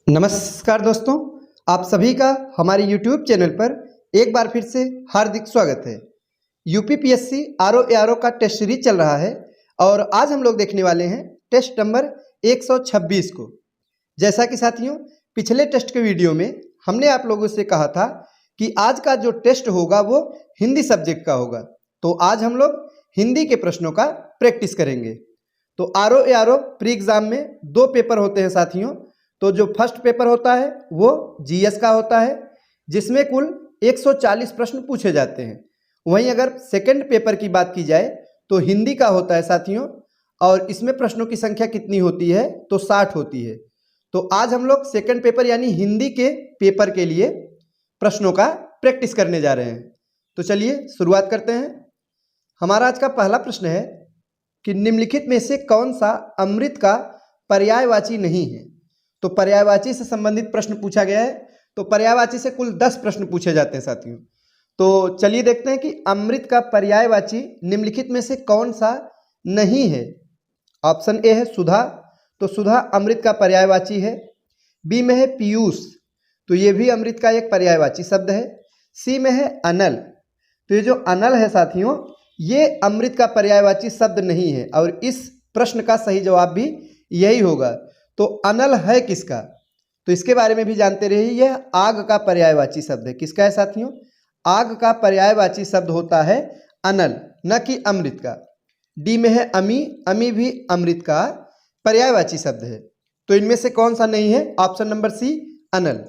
नमस्कार दोस्तों, आप सभी का हमारे YouTube चैनल पर एक बार फिर से हार्दिक स्वागत है। यूपीपीएससी आरओ एआरओ का टेस्ट सीरीज चल रहा है और आज हम लोग देखने वाले हैं टेस्ट नंबर 126 को। जैसा कि साथियों, पिछले टेस्ट के वीडियो में हमने आप लोगों से कहा था कि आज का जो टेस्ट होगा वो हिंदी सब्जेक्ट का होगा, तो आज हम लोग हिंदी के प्रश्नों का प्रैक्टिस करेंगे। तो आरओ एआरओ प्री एग्जाम में 2 पेपर होते हैं साथियों। तो जो फर्स्ट पेपर होता है वो जीएस का होता है, जिसमें कुल 140 प्रश्न पूछे जाते हैं। वहीं अगर सेकंड पेपर की बात की जाए तो हिंदी का होता है साथियों, और इसमें प्रश्नों की संख्या कितनी होती है तो 60 होती है। तो आज हम लोग सेकंड पेपर यानी हिंदी के पेपर के लिए प्रश्नों का प्रैक्टिस करने जा रहे हैं। तो चलिए शुरुआत करते हैं। हमारा आज का पहला प्रश्न है कि निम्नलिखित में से कौन सा अमृत का पर्यायवाची नहीं है। तो पर्यायवाची से संबंधित प्रश्न पूछा गया है। तो पर्यायवाची से कुल 10 प्रश्न पूछे जाते हैं साथियों। तो चलिए देखते हैं कि अमृत का पर्यायवाची निम्नलिखित में से कौन सा नहीं है। ऑप्शन ए है सुधा, तो सुधा अमृत का पर्यायवाची है। बी में है पीयूष, तो ये भी अमृत का एक पर्यायवाची शब्द है। सी में है अनल, तो ये जो अनल है साथियों ये अमृत का पर्यायवाची शब्द नहीं है, और इस प्रश्न का सही जवाब भी यही होगा। तो अनल है किसका, तो इसके बारे में भी जानते रहिए। यह आग का पर्यायवाची शब्द है। किसका है साथियों? आग का पर्यायवाची शब्द होता है अनल, न कि अमृत का। डी में है अमी, अमी भी अमृत का पर्यायवाची शब्द है। तो इनमें से कौन सा नहीं है? ऑप्शन नंबर सी अनल।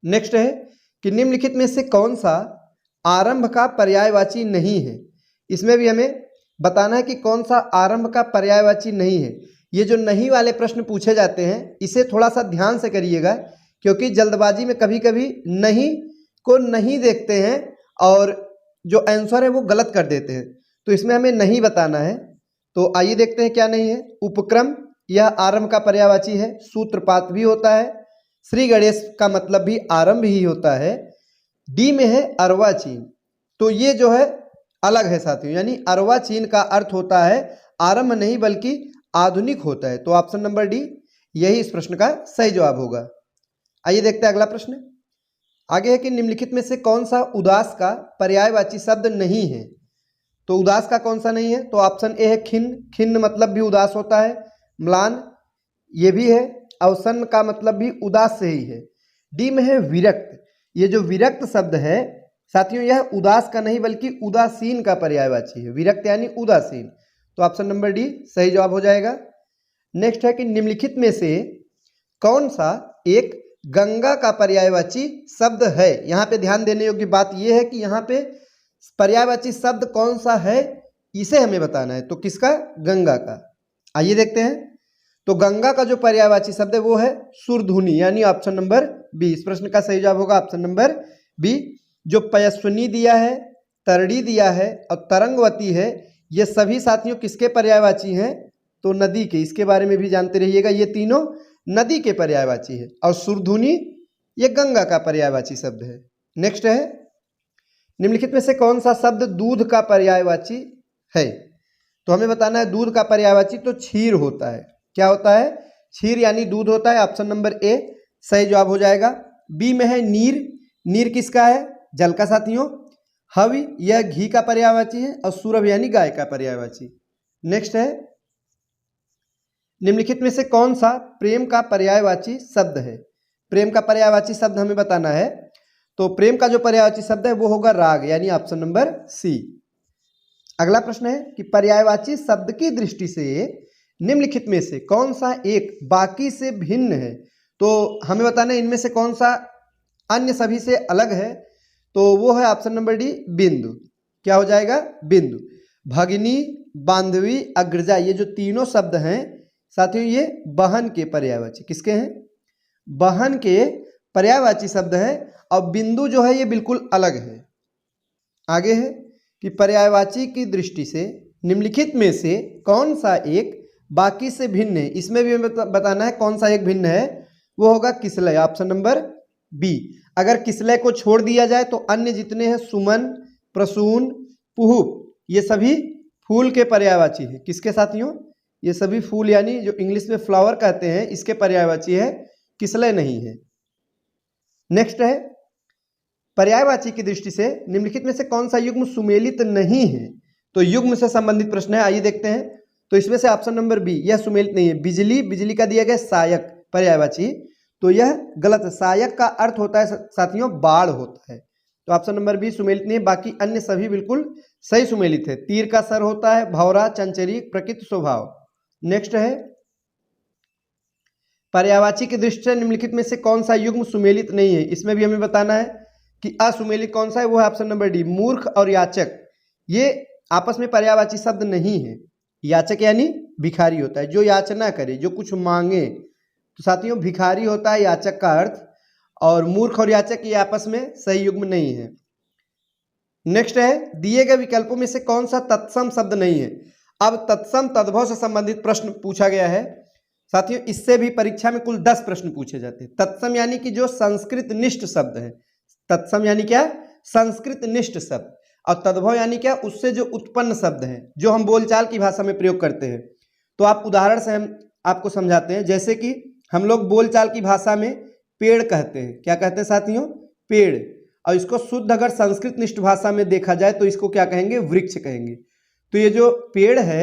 नेक्स्ट है कि निम्नलिखित में से कौन सा आरंभ का पर्यायवाची नहीं है। इसमें भी हमें बताना है कि कौन सा आरंभ का पर्यायवाची नहीं है। ये जो नहीं वाले प्रश्न पूछे जाते हैं इसे थोड़ा सा ध्यान से करिएगा, क्योंकि जल्दबाजी में कभी कभी नहीं को नहीं देखते हैं और जो आंसर है वो गलत कर देते हैं। तो इसमें हमें नहीं बताना है। तो आइए देखते हैं क्या नहीं है। उपक्रम, यह आरंभ का पर्यायवाची है। सूत्रपात भी होता है। श्री गणेश का मतलब भी आरंभ ही होता है। डी में है अर्वाचीन, तो ये जो है अलग है साथियों, यानी अर्वाचीन का अर्थ होता है आरंभ नहीं बल्कि आधुनिक होता है। तो ऑप्शन नंबर डी यही इस प्रश्न का सही जवाब होगा। आइए देखते हैं अगला प्रश्न। आगे है कि निम्नलिखित में से कौन सा उदास का पर्यायवाची शब्द नहीं है। तो उदास का कौन सा नहीं है? तो ऑप्शन ए है खिन्न, खिन्न मतलब भी उदास होता है। म्लान ये भी है। अवसन्न का मतलब भी उदास से ही है। डी में है विरक्त, ये जो विरक्त शब्द है साथियों यह उदास का नहीं बल्कि उदासीन का पर्यायवाची है। विरक्त यानी उदासीन। तो ऑप्शन नंबर डी सही जवाब हो जाएगा। नेक्स्ट है कि निम्नलिखित में से कौन सा एक गंगा का पर्यायवाची शब्द है। यहाँ पे ध्यान देने योग्य बात यह है कि यहाँ पे पर्यायवाची शब्द कौन सा है इसे हमें बताना है। तो किसका? गंगा का। आइए देखते हैं। तो गंगा का जो पर्यायवाची शब्द है वो है सुरधुनी, यानी ऑप्शन नंबर बी। इस प्रश्न का सही जवाब होगा ऑप्शन नंबर बी। जो पयस्विनी दिया है, तरड़ी दिया है और तरंगवती है, ये सभी साथियों किसके पर्यायवाची हैं? तो नदी के। इसके बारे में भी जानते रहिएगा, ये तीनों नदी के पर्यायवाची है। और सुरधुनी ये गंगा का पर्यायवाची शब्द है। नेक्स्ट है निम्नलिखित में से कौन सा शब्द दूध का पर्यायवाची है। तो हमें बताना है दूध का पर्यायवाची तो क्षीर होता है। क्या होता है? क्षीर यानी दूध होता है। ऑप्शन नंबर ए सही जवाब हो जाएगा। बी में है नीर, नीर किसका है? जल का साथियों। हवि यह घी का पर्यायवाची है। और सुरभ यानी गाय का पर्यायवाची। नेक्स्ट है निम्नलिखित में से कौन सा प्रेम का पर्यायवाची शब्द है। प्रेम का पर्यायवाची शब्द हमें बताना है। तो प्रेम का जो पर्यायवाची शब्द है वो होगा राग, यानी ऑप्शन नंबर सी। अगला प्रश्न है कि पर्यायवाची शब्द की दृष्टि से निम्नलिखित में से कौन सा एक बाकी से भिन्न है। तो हमें बताना है इनमें से कौन सा अन्य सभी से अलग है। तो वो है ऑप्शन नंबर डी बिंदु। क्या हो जाएगा? बिंदु। भगिनी, बांधवी, अग्रजा ये जो तीनों शब्द हैं साथियों ये बहन के पर्यायवाची किसके हैं? बहन के पर्यायवाची शब्द है। और बिंदु जो है ये बिल्कुल अलग है। आगे है कि पर्यायवाची की दृष्टि से निम्नलिखित में से कौन सा एक बाकी से भिन्न है। इसमें भी हमें बताना है कौन सा एक भिन्न है। वो होगा किसलय, ऑप्शन नंबर बी। अगर किसलय को छोड़ दिया जाए तो अन्य जितने हैं सुमन, प्रसून, पुहुप ये सभी फूल के पर्यायवाची है। किसके साथियों? ये सभी फूल यानी जो इंग्लिश में फ्लावर कहते हैं इसके पर्यायवाची है किसलय नहीं है। नेक्स्ट है, पर्यायवाची की दृष्टि से निम्नलिखित में से कौन सा युग्म सुमेलित नहीं है। तो युग्म से संबंधित प्रश्न है, आइए देखते हैं। तो इसमें से ऑप्शन नंबर बी, यह सुमेलित नहीं है। बिजली, बिजली का दिया गया सहायक पर्यायवाची, तो यह गलत है। सहायक का अर्थ होता है साथियों बाढ़ होता है, तो ऑप्शन नंबर बी सुमेलित नहीं है। बाकी अन्य सभी बिल्कुल सही सुमेलित है। तीर का सर होता है, भौरा, चंचरी, प्रकृति स्वभाव। नेक्स्ट है, पर्यायवाची की दृष्टि से निम्नलिखित में से कौन सा युग्म सुमेलित नहीं है। इसमें भी हमें बताना है कि असुमेलित कौन सा है, वो है ऑप्शन नंबर डी, मूर्ख और याचक। ये आपस में पर्यायवाची शब्द नहीं है। याचक यानी भिखारी होता है, जो याचना करे, जो कुछ मांगे। तो साथियों भिखारी होता है याचक का अर्थ, और मूर्ख और याचक ये आपस में सही युग्म नहीं है। नेक्स्ट है, दिए गए विकल्पों में से कौन सा तत्सम शब्द नहीं है। अब तत्सम तद्भव से संबंधित प्रश्न पूछा गया है साथियों। इससे भी परीक्षा में कुल 10 प्रश्न पूछे जाते हैं। तत्सम यानी कि जो संस्कृत निष्ठ शब्द है। तत्सम यानी क्या, संस्कृत निष्ठ शब्द। और तद्भव यानी क्या, उससे जो उत्पन्न शब्द हैं, जो हम बोलचाल की भाषा में प्रयोग करते हैं। तो आप उदाहरण से हम आपको समझाते हैं। जैसे कि हम लोग बोलचाल की भाषा में पेड़ कहते हैं। क्या कहते हैं साथियों, पेड़। और इसको शुद्ध अगर संस्कृत निष्ठ भाषा में देखा जाए तो इसको क्या कहेंगे, वृक्ष कहेंगे। तो ये जो पेड़ है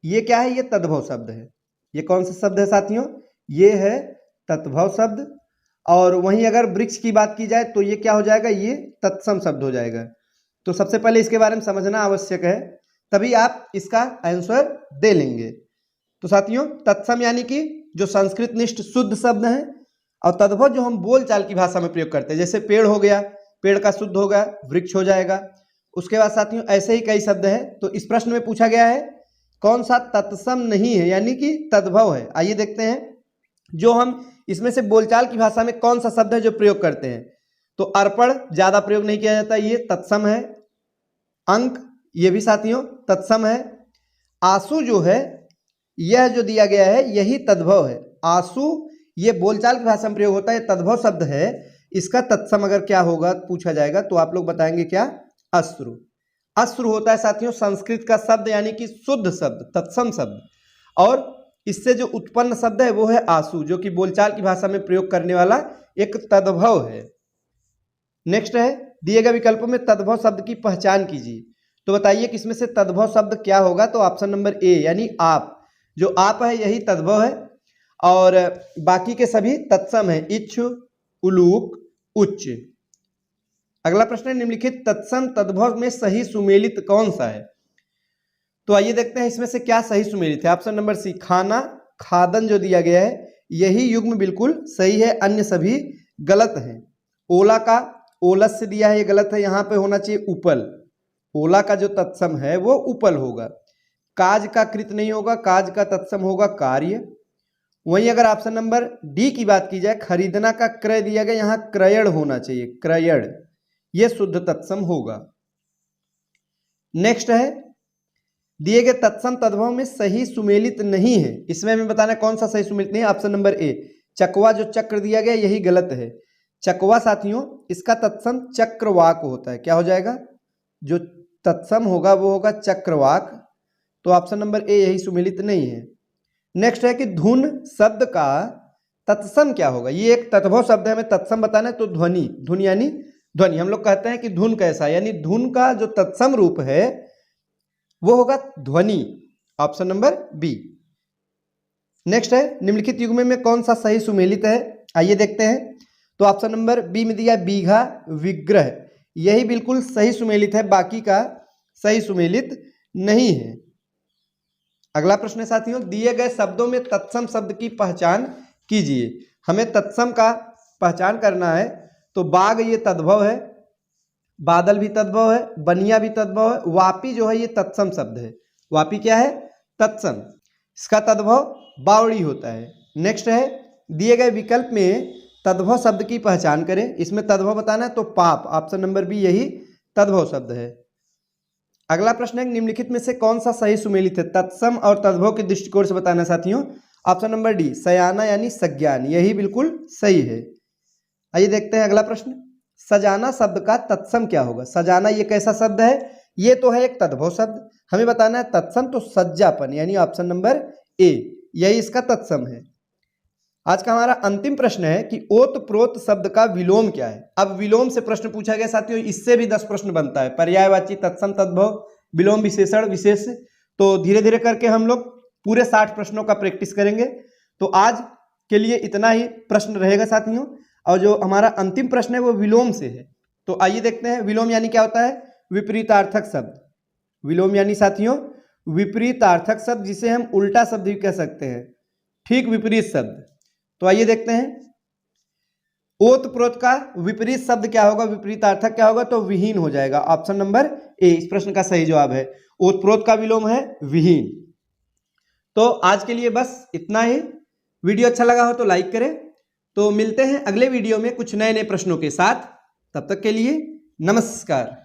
ये क्या है, ये तद्भव शब्द है। ये कौन सा शब्द है साथियों, ये है तद्भव शब्द। और वहीं अगर वृक्ष की बात की जाए तो ये क्या हो जाएगा, ये तत्सम शब्द हो जाएगा। तो सबसे पहले इसके बारे में समझना आवश्यक है, तभी आप इसका आंसर दे लेंगे। तो साथियों तत्सम यानी कि जो संस्कृत निष्ठ शुद्ध शब्द है, और तद्भव जो हम बोलचाल की भाषा में प्रयोग करते हैं। जैसे पेड़ हो गया, पेड़ का शुद्ध होगा वृक्ष हो जाएगा। उसके बाद साथियों ऐसे ही कई शब्द हैं। तो इस प्रश्न में पूछा गया है कौन सा तत्सम नहीं है, यानी कि तद्भव है। आइए देखते हैं, जो हम इसमें से बोलचाल की भाषा में कौन सा शब्द है जो प्रयोग करते हैं। तो अर्पण ज्यादा प्रयोग नहीं किया जाता, ये तत्सम है। अंक, ये भी साथियों तत्सम है। आंसू जो है, यह जो दिया गया है यही तद्भव है। आंसू ये बोलचाल की भाषा में प्रयोग होता है, तद्भव शब्द है। इसका तत्सम अगर क्या होगा पूछा जाएगा तो आप लोग बताएंगे क्या, अश्रु। अश्रु होता है साथियों संस्कृत का शब्द, यानी कि शुद्ध शब्द, तत्सम शब्द। और इससे जो उत्पन्न शब्द है वो है आंसू, जो कि बोलचाल की भाषा में प्रयोग करने वाला एक तद्भव है। नेक्स्ट है, दिए गए विकल्पों में तद्भव शब्द की पहचान कीजिए। तो बताइए कि इसमें से तद्भव शब्द क्या होगा। तो ऑप्शन नंबर ए यानी आप, जो आप है यही तद्भव है, और बाकी के सभी तत्सम है, इच्छु, उलूक, उच्च। अगला प्रश्न है, निम्नलिखित तत्सम तद्भव में सही सुमेलित कौन सा है। तो आइए देखते हैं इसमें से क्या सही सुमेलित है। ऑप्शन नंबर सी, खाना, खादन जो दिया गया है यही युग्म बिल्कुल सही है, अन्य सभी गलत हैं। ओला का ओलस से दिया है, ये गलत है। यहाँ पे होना चाहिए उपल। ओला का जो तत्सम है वो उपल होगा। काज का कृत नहीं होगा, काज का तत्सम होगा कार्य। वहीं अगर ऑप्शन नंबर डी की बात की जाए, खरीदना का क्रय दिया गया, यहाँ क्रयण होना चाहिए, क्रयण, ये शुद्ध तत्सम होगा। नेक्स्ट है, दिए गए तत्सम तद्भव में सही सुमेलित नहीं है। इसमें हमें बताना कौन सा सही सुमेलित नहीं है। ऑप्शन नंबर ए, चकवा जो चक्र दिया गया यही गलत है। चकवा साथियों इसका तत्सम चक्रवाक होता है। क्या हो जाएगा, जो तत्सम होगा वो होगा चक्रवाक। तो ऑप्शन नंबर ए यही सुमेलित नहीं है। नेक्स्ट है कि धुन शब्द का तत्सम क्या होगा। ये एक तद्भव शब्द है, हमें तत्सम बताना है। तो ध्वनि, धुन यानी ध्वनि। हम लोग कहते हैं कि धुन कैसा है, यानी धुन का जो तत्सम रूप है वो होगा ध्वनि, ऑप्शन नंबर बी। नेक्स्ट है, निम्नलिखित युग्म में कौन सा सही सुमेलित है। आइए देखते हैं। तो ऑप्शन नंबर बी में दिया बीघा, विग्रह, यही बिल्कुल सही सुमेलित है, बाकी का सही सुमेलित नहीं है। अगला प्रश्न है साथियों, दिए गए शब्दों में तत्सम शब्द की पहचान कीजिए। हमें तत्सम का पहचान करना है। तो बाघ ये तद्भव है, बादल भी तद्भव है, बनिया भी तद्भव है, वापी जो है ये तत्सम शब्द है। वापी क्या है, तत्सम। इसका तद्भव बावड़ी होता है। नेक्स्ट है, दिए गए विकल्प में तद्भव शब्द की पहचान करें। इसमें तद्भव बताना है तो पाप, ऑप्शन नंबर बी यही तद्भव शब्द है। अगला प्रश्न है, निम्नलिखित में से कौन सा सही सुमेलित है। तत्सम और तद्भव के दृष्टिकोण से बताना साथियों। ऑप्शन नंबर डी, सयाना यानी सज्ञान, यही बिल्कुल सही है। आइए देखते हैं अगला प्रश्न, सजाना शब्द का तत्सम क्या होगा। सजाना ये कैसा शब्द है, ये तो है एक तद्भव शब्द, हमें बताना है तत्सम। तो सज्जापन यानी ऑप्शन नंबर ए, यही इसका तत्सम है। आज का हमारा अंतिम प्रश्न है कि ओतप्रोत शब्द का विलोम क्या है। अब विलोम से प्रश्न पूछा गया साथियों, इससे भी 10 प्रश्न बनता है, पर्यायवाची, तत्सम, तद्भव, विलोम, विशेषण, विशेष। तो धीरे धीरे करके हम लोग पूरे 60 प्रश्नों का प्रैक्टिस करेंगे। तो आज के लिए इतना ही प्रश्न रहेगा साथियों, और जो हमारा अंतिम प्रश्न है वो विलोम से है। तो आइए देखते हैं विलोम यानी क्या होता है। विपरीतार्थक शब्द, विलोम यानी साथियों विपरीतार्थक शब्द, जिसे हम उल्टा शब्द भी कह सकते हैं, ठीक विपरीत शब्द। तो आइए देखते हैं ओतप्रोत का विपरीत शब्द क्या होगा, विपरीतार्थक क्या होगा, तो विहीन हो जाएगा। ऑप्शन नंबर ए इस प्रश्न का सही जवाब है। ओतप्रोत का विलोम है विहीन। तो आज के लिए बस इतना ही। वीडियो अच्छा लगा हो तो लाइक करें। तो मिलते हैं अगले वीडियो में कुछ नए नए प्रश्नों के साथ। तब तक के लिए नमस्कार।